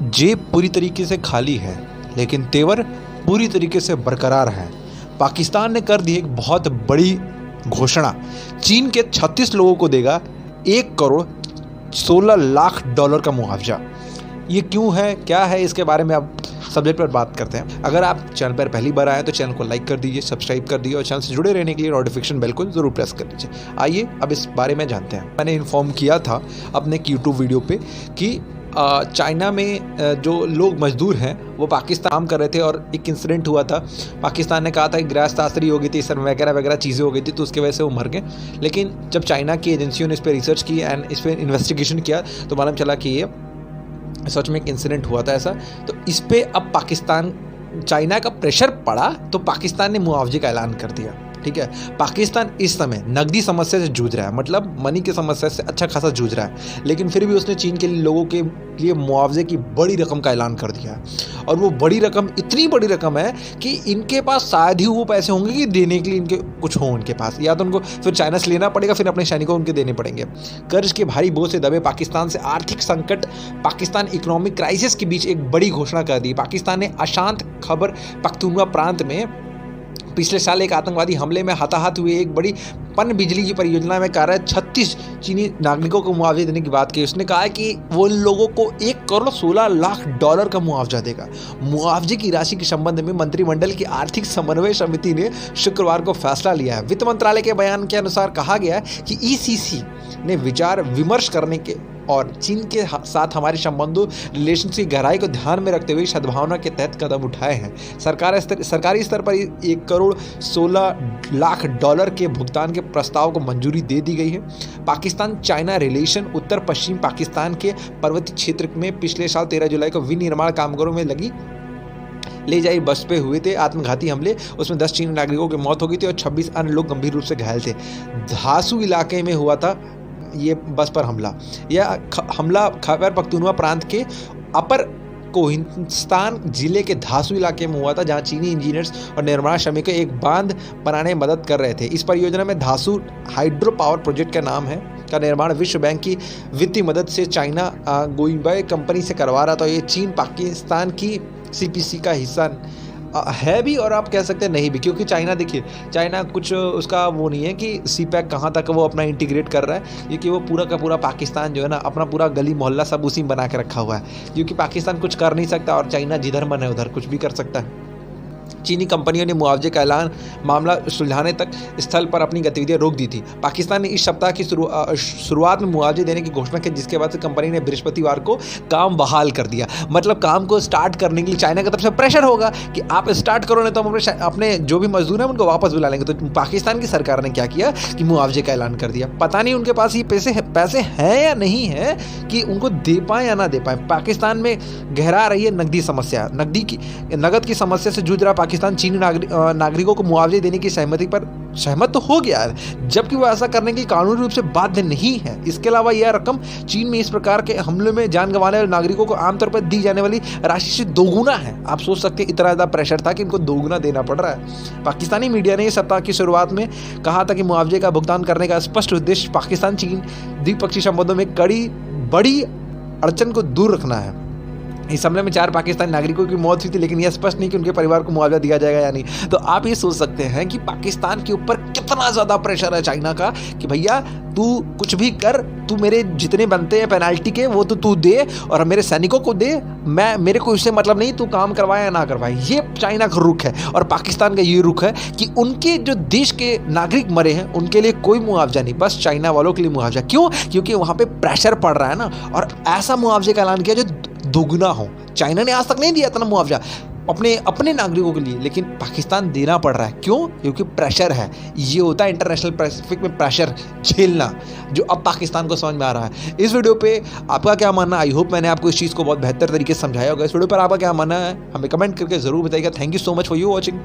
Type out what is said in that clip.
जेब पूरी तरीके से खाली है, लेकिन तेवर पूरी तरीके से बरकरार है। पाकिस्तान ने कर दी एक बहुत बड़ी घोषणा। चीन के 36 लोगों को देगा 1 करोड़ 16 लाख डॉलर का मुआवजा। ये क्यों है, क्या है, इसके बारे में अब सब्जेक्ट पर बात करते हैं। अगर आप चैनल पर पहली बार आए तो चैनल को लाइक कर दीजिए, सब्सक्राइब कर दीजिए और चैनल से जुड़े रहने के लिए नोटिफिकेशन बेल को जरूर प्रेस कर दीजिए। आइए अब इस बारे में जानते हैं। मैंने इन्फॉर्म किया था अपने यूट्यूब वीडियो पे कि चाइना में जो लोग मजदूर हैं वो पाकिस्तान काम कर रहे थे और एक इंसिडेंट हुआ था। पाकिस्तान ने कहा था कि गैरतासरी हो गई थी, सर वगैरह वगैरह चीज़ें हो गई थी, तो उसकी वजह से वो मर गए। लेकिन जब चाइना की एजेंसियों ने इस पर रिसर्च की एंड इस पर इन्वेस्टिगेशन किया तो मालूम चला कि ये सच में एक इंसिडेंट हुआ था ऐसा। तो इस पर अब चाइना का प्रेशर पड़ा तो पाकिस्तान ने मुआवजे का ऐलान कर दिया। ठीक है, पाकिस्तान इस समय नकदी समस्या से जूझ रहा है, मतलब मनी की समस्या से अच्छा खासा जूझ रहा है, लेकिन फिर भी उसने चीन के लोगों के लिए मुआवजे की बड़ी रकम का ऐलान कर दिया है। और वो बड़ी रकम इतनी बड़ी रकम है कि इनके पास शायद ही वो पैसे होंगे कि देने के लिए इनके कुछ हो उनके पास, या तो उनको फिर चाइना से लेना पड़ेगा, फिर अपने सैनिकों उनके देने पड़ेंगे। कर्ज के भारी बोझ से दबे पाकिस्तान से आर्थिक संकट, पाकिस्तान इकोनॉमिक क्राइसिस के बीच एक बड़ी घोषणा कर दी। पाकिस्तान ने अशांत खैबर पख्तूनख्वा प्रांत में पिछले साल एक आतंकवादी हमले में हताहत हुए एक बड़ी पन बिजली की परियोजना में कार्यरत 36 चीनी नागरिकों को मुआवजे देने की बात की। उसने कहा है कि वो लोगों को 1 करोड़ 16 लाख डॉलर का मुआवजा देगा। मुआवजे की राशि के संबंध में मंत्रिमंडल की आर्थिक समन्वय समिति ने शुक्रवार को फैसला लिया है। वित्त मंत्रालय के बयान के अनुसार कहा गया कि ईसीसी ने विचार विमर्श करने के और चीन के साथ हमारे संबंधों रिलेशन की गहराई को ध्यान में रखते हुए सद्भावना के तहत कदम उठाए हैं। सरकारी स्तर पर 1 करोड़ 16 लाख डॉलर के भुगतान के प्रस्ताव को मंजूरी दे दी गई है। पाकिस्तान चाइना रिलेशन उत्तर पश्चिम पाकिस्तान के पर्वतीय क्षेत्र में पिछले साल 13 जुलाई को विनिर्माण कामगारों में ले जाई बस पे हुए थे आत्मघाती हमले। उसमें 10 चीनी नागरिकों की मौत हो गई थी और 26 अन्य लोग गंभीर रूप से घायल थे। धासू इलाके में हुआ था ये बस पर हमला। यह हमला खैबर पख्तूनख्वा प्रांत के अपर कोहिस्तान जिले के धासू इलाके में हुआ था, जहां चीनी इंजीनियर्स और निर्माण श्रमिकों एक बांध बनाने में मदद कर रहे थे। इस परियोजना में धासू हाइड्रो पावर प्रोजेक्ट का नाम है का निर्माण विश्व बैंक की वित्तीय मदद से चाइना गोइबाई कंपनी से करवा रहा था। ये चीन पाकिस्तान की सीपीसी का हिस्सा है भी और आप कह सकते हैं नहीं भी, क्योंकि चाइना देखिए, चाइना कुछ उसका वो नहीं है कि सीपैक कहाँ तक वो अपना इंटीग्रेट कर रहा है, क्योंकि वो पूरा का पूरा पाकिस्तान जो है ना अपना पूरा गली मोहल्ला सब उसी में बना के रखा हुआ है, क्योंकि पाकिस्तान कुछ कर नहीं सकता और चाइना जिधर मन है उधर कुछ भी कर सकता है। चीनी कंपनियों ने मुआवजे का ऐलान मामला सुलझाने तक स्थल पर अपनी गतिविधियां रोक दी थी। पाकिस्तान ने इस सप्ताह की शुरुआत में मुआवजे देने की घोषणा की, जिसके बाद से कंपनी ने बृहस्पतिवार को काम बहाल कर दिया। मतलब काम को स्टार्ट करने के लिए चाइना की तरफ से प्रेशर होगा कि आप स्टार्ट करो, नहीं तो हम अपने जो भी मजदूर हैं उनको वापस बुला लेंगे। तो पाकिस्तान की सरकार ने क्या किया कि मुआवजे का ऐलान कर दिया। पता नहीं उनके पास ये पैसे हैं या नहीं है कि उनको दे पाए या ना दे पाए। पाकिस्तान में गहरा रही है नकदी समस्या, नगद की समस्या से जूझ रहा पाकिस्तान चीनी नागरिकों को मुआवजे देने की सहमत तो हो गया है, जबकि वो ऐसा करने की कानूनी रूप से बाध्य नहीं है। इसके अलावा यह रकम चीन में इस प्रकार के हमले में जान गंवाने वाले नागरिकों को आमतौर पर दी जाने वाली राशि से दोगुना है। आप सोच सकते हैं इतना ज़्यादा प्रेशर था कि इनको दोगुना देना पड़ रहा है। पाकिस्तानी मीडिया ने इस सप्ताह की शुरुआत में कहा था कि मुआवजे का भुगतान करने का स्पष्ट उद्देश्य पाकिस्तान चीन द्विपक्षीय संबंधों में बड़ी अड़चन को दूर रखना है। इस हमले में 4 पाकिस्तानी नागरिकों की मौत हुई थी, लेकिन यह स्पष्ट नहीं कि उनके परिवार को मुआवजा दिया जाएगा या नहीं। तो आप ये सोच सकते हैं कि पाकिस्तान के ऊपर कितना ज़्यादा प्रेशर है चाइना का कि भैया तू कुछ भी कर, तू मेरे जितने बनते हैं पेनाल्टी के वो तो तू दे और मेरे सैनिकों को दे, मेरे को इससे मतलब नहीं तू काम करवाए या ना करवाए। ये चाइना का रुख है और पाकिस्तान का ये रुख है कि उनके जो देश के नागरिक मरे हैं उनके लिए कोई मुआवजा नहीं, बस चाइना वालों के लिए मुआवजा। क्यों? क्योंकि वहाँ पे प्रेशर पड़ रहा है ना, और ऐसा मुआवजे का ऐलान किया जो दोगुना हो। चाइना ने आज तक नहीं दिया इतना मुआवजा अपने नागरिकों के लिए, लेकिन पाकिस्तान देना पड़ रहा है। क्यों? क्योंकि प्रेशर है। ये होता है इंटरनेशनल पैसिफिक में प्रेशर झेलना, जो अब पाकिस्तान को समझ में आ रहा है। इस वीडियो पे आपका क्या मानना? आई होप मैंने आपको इस चीज़ को बहुत बेहतर तरीके से समझाया होगा। इस वीडियो पर आपका क्या मानना है हमें कमेंट करके जरूर बताइएगा। Thank you so much for you watching.